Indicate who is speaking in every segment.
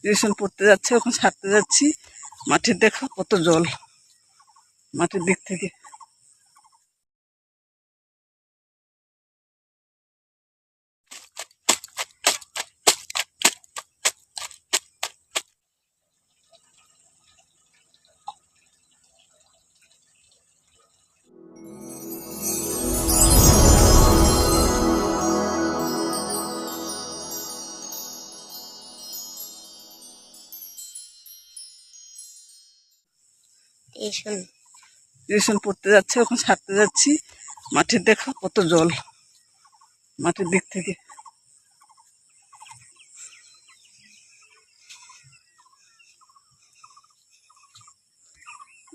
Speaker 1: Tuition পড়তে যাচ্ছে, ওখানে ছাড়তে যাচ্ছি। মাঠের দেখো কত জল মাঠের দিক থেকে। টিউশন পড়তে যাচ্ছে, ওখানে ছাড়তে যাচ্ছি। মাঠের দেখো কত জল মাঠের দিক থেকে।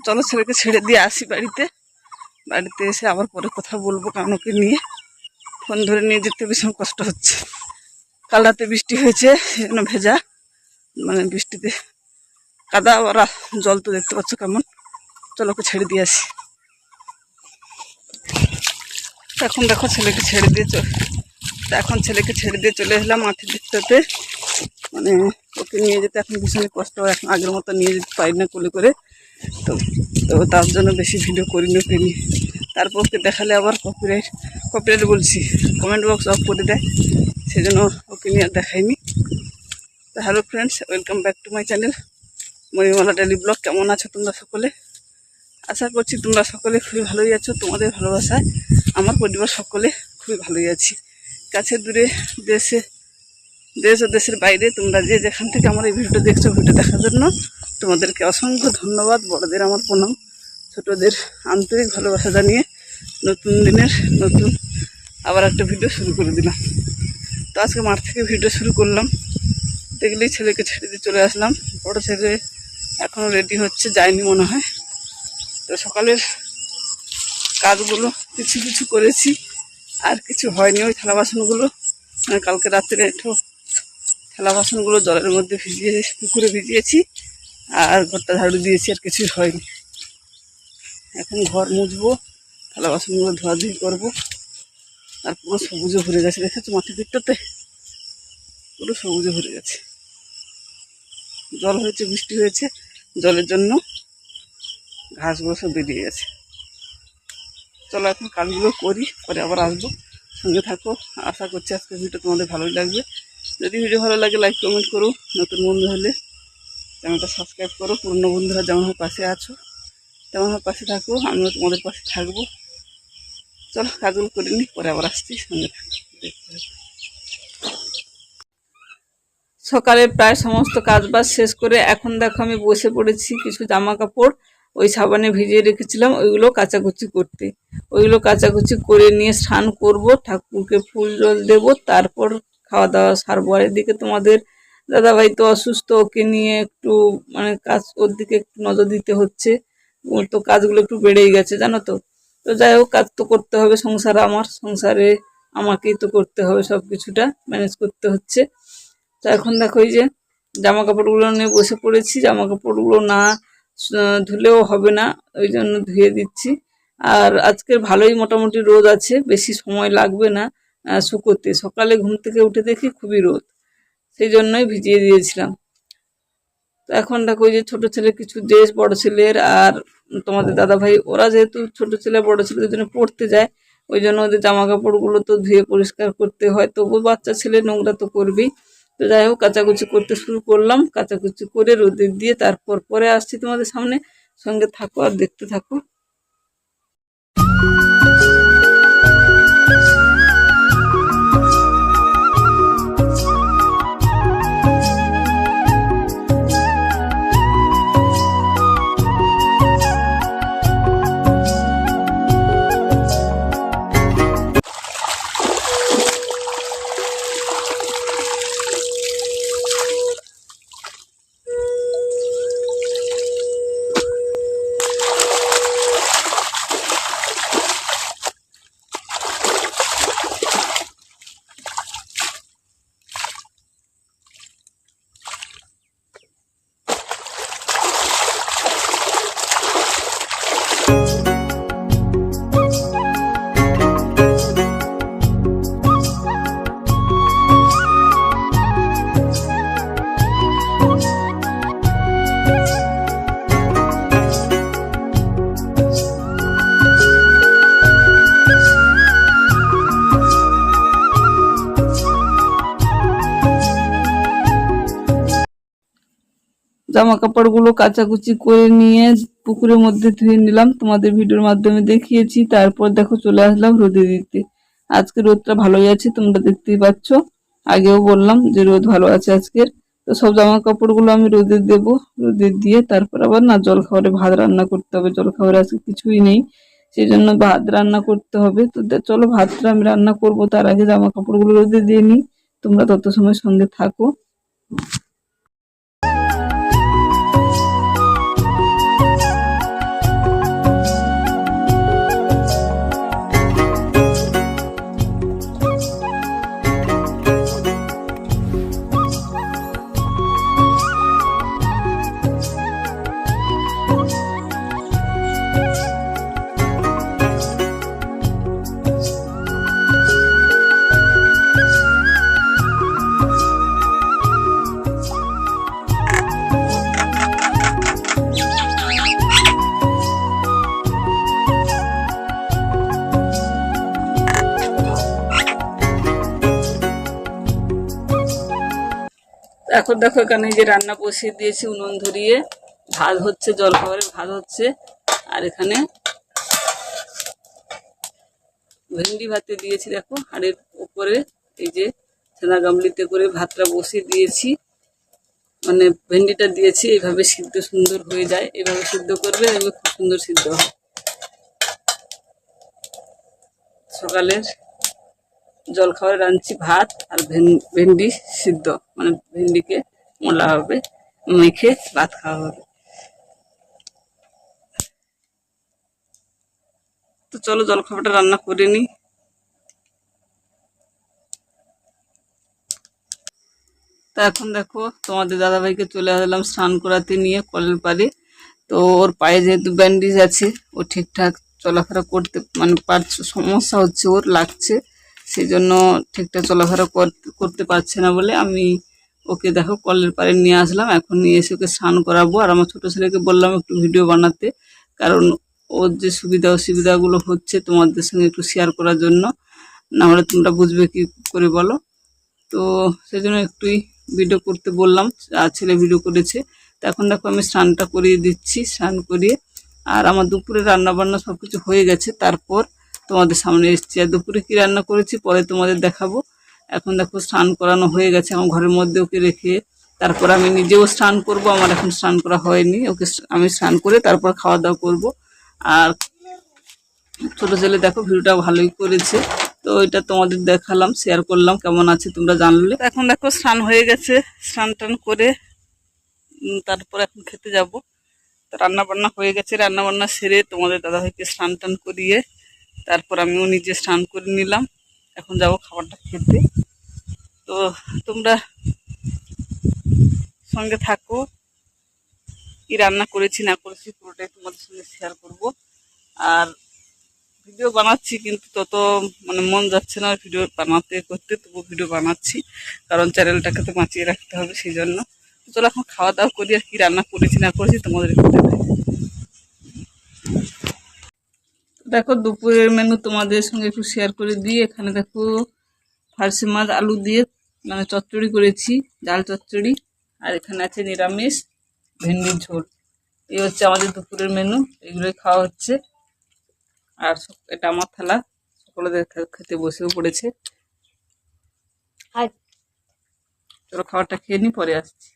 Speaker 1: চলো ছেলেকে ছেড়ে দিয়ে আসি বাড়িতে। বাড়িতে এসে আবার পরে কথা বলবো, কারণ ওকে নিয়ে ফোন ধরে নিয়ে যেতে ভীষণ কষ্ট হচ্ছে। কাল রাতে বৃষ্টি হয়েছে, সেজন্য ভেজা, মানে বৃষ্টিতে কাদা আর জল তো দেখতে পাচ্ছ কেমন। চলো ওকে ছেড়ে দিয়ে আসি। এখন দেখো ছেলেকে ছেড়ে দিয়ে চলে এলাম মাঠের দিকটাতে। মানে ওকে নিয়ে যেতে এখন ভীষণ কষ্ট হয়, এখন আগের মতো নিয়ে যেতে পারি না কোলে করে। তো তার জন্য বেশি ভিডিও করিনি ওকে নিয়ে। তারপর ওকে দেখালে আবার কপিরাইট বলছি, কমেন্ট বক্স অফ করে দেয়, সেজন্য ওকে নিয়ে আর দেখাইনি। তো hello friends, welcome back to my channel Manimala daily blog. কেমন আছো তোমরা সকলে? আশা করছি তোমরা সকলে খুবই ভালোই আছো। তোমাদের ভালোবাসায় আমার পরিবার সকলে খুবই ভালোই আছি। কাছে দূরে, দেশ ও দেশের বাইরে তোমরা যে যেখান থেকে আমার এই ভিডিওটা দেখছো, ভিডিও দেখার জন্য তোমাদেরকে অসংখ্য ধন্যবাদ। বড়দের আমার প্রণাম, ছোটদের আন্তরিক ভালোবাসা জানিয়ে নতুন দিনের নতুন আবার একটা ভিডিও শুরু করে দিলাম। তো আজকে মাঠ থেকে ভিডিও শুরু করলাম। দেখলেই ছেলেকে ছেড়ে দিয়ে চলে আসলাম। বড় ছেলে এখনও রেডি হচ্ছে, যায়নি মনে হয়। তো সকালের কাজগুলো কিছু কিছু করেছি, আর কিছু হয়নি। ওই থালা বাসনগুলো কালকে রাত্রে একটু থালা বাসনগুলো জলের মধ্যে পুকুরে ভিজিয়েছি, আর ঘরটা ঝাড়ু দিয়েছি, আর কিছুই হয়নি। এখন ঘর মুছবো, থালা বাসনগুলো ধোয়াধুয়ি করবো। আর পুরো সবুজে ভরে গেছে, দেখেছো মাঠের দিকটাতে পুরো সবুজে ভরে গেছে। জল হয়েছে, বৃষ্টি হয়েছে, জলের জন্য ঘাসগুলো সব বেরিয়ে গেছে। চলো এখন কাজগুলো করি, পরে আবার আসবো। সঙ্গে থাকো, আশা করছি আজকের ভিডিও তোমাদের ভালোই লাগবে। যদি ভিডিও ভালো লাগে লাইক কমেন্ট করো, নতুন বন্ধু হলে চ্যানেলটা সাবস্ক্রাইব করো। পুরনো বন্ধুরা যেমনভাবে পাশে আছো তেমনভাবে পাশে থাকো, আমিও তোমাদের পাশে থাকবো। চলো কাজগুলো করে নিই, পরে আবার আসছি, সঙ্গে থাকো, দেখতে থাকো। সকালে প্রায় সমস্ত কাজবাজ শেষ করে এখন দেখো আমি বসে পড়েছি। কিছু জামা কাপড় ওই সাবানে ভিজিয়ে রেখেছিলাম, ওইগুলো কাচাকুচি করতে। ওইগুলো কাচাকুচি করে নিয়ে স্নান করব, ঠাকুরকে ফুল জল দেব, তারপর খাওয়া দাওয়া সারবো। আর এদিকে তোমাদের দাদাভাই তো অসুস্থ, ওকে নিয়ে একটু মানে কাজ, ওর দিকে একটু নজর দিতে হচ্ছে। ওর তো কাজগুলো একটু বেড়েই গেছে জানো তো। তো যাই হোক, কাজ তো করতে হবে, সংসারে আমাকেই তো করতে হবে, সব কিছুটা ম্যানেজ করতে হচ্ছে। তো এখন দেখো এই যে জামা কাপড়গুলো নিয়ে বসে পড়েছি। জামা কাপড়গুলো না ধুলেও হবে না, ওই জন্য ধুয়ে দিচ্ছি। আর আজকের ভালোই মোটামুটি রোদ আছে, বেশি সময় লাগবে না শুকোতে। সকালে ঘুম থেকে উঠে দেখি খুবই রোদ, সেই জন্যই ভিজিয়ে দিয়েছিলাম। তো এখন দেখো ওই যে ছোট ছেলে কিছু ড্রেস, বড় ছেলের আর তোমাদের দাদা ভাই, ওরা যেহেতু ছোট ছেলে বড় ছেলের জন্য পড়তে যায়, ওই জন্য ওদের জামা কাপড়গুলো তো ধুয়ে পরিষ্কার করতে হয়। তবু বাচ্চা ছেলে নোংরা তো করবেই। তো যাই হোক, কাচাকুচি করতে শুরু করলাম। কাচাকুচি করে রোদে দিয়ে তারপর পরে আসছি তোমাদের সামনে। সঙ্গে থাকো আর দেখতে থাকো। জামা কাপড়গুলো কাচাকুচি করে নিয়ে পুকুরের মধ্যে ধুয়ে নিলাম, তোমাদের ভিডিওর মাধ্যমে দেখিয়েছি। তারপর দেখো চলে আসলাম রোদে দিতে। আজকে রোদটা ভালোই আছে, তোমরা দেখতেই পাচ্ছ। আগেও বললাম যে রোদ ভালো আছে আজকের। তো সব জামা কাপড়গুলো আমি রোদে দেবো, রোদে দিয়ে তারপর আবার না জলখাবারে ভাত রান্না করতে হবে। জলখাবারে আজকে কিছুই নেই, সেই জন্য ভাত রান্না করতে হবে। তো চলো ভাতটা আমি রান্না করব, তার আগে জামা কাপড়গুলো রোদে দিয়ে নিই। তোমরা তত সময় সঙ্গে থাকো। এখন দেখো এখানে যে রান্না বসিয়ে দিয়েছি উনুন ধরিয়ে, ভাত হচ্ছে, জলখাবারের ভাত হচ্ছে। আর এখানে ভেন্ডি ভাতে দিয়েছি, দেখো হাড়ের উপরে এই যে ছানা গামলিতে করে ভাতটা বসিয়ে দিয়েছি। মানে ভেন্ডিটা দিয়েছি, এইভাবে সিদ্ধ সুন্দর হয়ে যায়। এইভাবে সিদ্ধ করবে, এগুলো খুব সুন্দর সিদ্ধ হয়। সকালের জলখাবারে রাঁধছি ভাত আর ভেন্ডি সিদ্ধ, মানে ভেন্ডিকে মোলা হবে, মেখে ভাত খাওয়া হবে। তো চলো জলখাবারটা রান্না করে নিই। তা এখন দেখো তোমাদের দাদাভাইকে চলে আসলাম স্নান করাতে নিয়ে কলের পাড়ে। তো ওর পায়ে যেহেতু ব্যান্ডেজ আছে, ও ঠিকঠাক চলাফেরা করতে মানে পারছে, সমস্যা হচ্ছে, ওর লাগছে, সেই জন্য ঠিকঠাক চলাফেরা করতে পারছে না বলে আমি ওকে দেখো কলের পাড়ে নিয়ে আসলাম। এখন নিয়ে এসে ওকে স্নান করাবো। আর আমার ছোটো ছেলেকে বললাম একটু ভিডিও বানাতে, কারণ ওর যে সুবিধা অসুবিধাগুলো হচ্ছে তোমাদের সঙ্গে একটু শেয়ার করার জন্য, না হলে তোমরা বুঝবে কি করে বলো। তো সেই জন্য একটুই ভিডিও করতে বললাম, আর ছেলে ভিডিও করেছে। তো এখন দেখো আমি স্নানটা করিয়ে দিচ্ছি, স্নান করিয়ে। আর আমার দুপুরে রান্না বান্না সব কিছু হয়ে গেছে, তারপর তোমাদের সামনে এসেছি। আর দুপুরে কি রান্না করেছি পরে তোমাদের দেখাবো। এখন দেখো স্নান করানো হয়ে গেছে, আমার ঘরের মধ্যে ওকে রেখে তারপর আমি নিজেও স্নান করব। আমার এখন স্নান করা হয়নি, ওকে আমি স্নান করে তারপর খাওয়া দাওয়া করব। আর ছোটো ছেলে দেখো ভিডিওটা ভালোই করেছে, তো এটা তোমাদের দেখালাম, শেয়ার করলাম, কেমন আছে তোমরা জানলে। এখন দেখো স্নান হয়ে গেছে, স্নান টান করে তারপর এখন খেতে যাব। তো রান্না বান্না হয়ে গেছে, রান্না বান্না সেরে তোমাদের দাদাভাইকে স্নান টান করিয়ে তারপর আমিও নিজে স্নান করে নিলাম। এখন যাব খাবারটা খেতে। তো তোমরা সঙ্গে থাকো, কি রান্না করেছি না করেছি পুরোটাই তোমাদের সঙ্গে শেয়ার করব। আর ভিডিও বানাচ্ছি কিন্তু তত মানে মন যাচ্ছে না ভিডিও বানাতে করতে, তবু ভিডিও বানাচ্ছি, কারণ চ্যানেলটাকে তো বাঁচিয়ে রাখতে হবে, সেই জন্য। তো চলো এখন খাওয়া দাওয়া করি, আর কি রান্না করেছি না করেছি তোমাদের একটু দেখাই। দেখো দুপুরের মেনু তোমাদের সঙ্গে একটু শেয়ার করে দিই। এখানে দেখো ফার্সি মাছ আলু দিয়ে মানে চচ্চড়ি করেছি, ডাল চচ্চড়ি। আর এখানে আছে নিরামিষ ভেন্ডির ঝোল। এই হচ্ছে আমাদের দুপুরের মেনু, এগুলোই খাওয়া হচ্ছে। আর এটা আমার থালা, সকলে খেতে বসেও পড়েছে। চলো খাবারটা খেয়ে নি, পরে আসছি।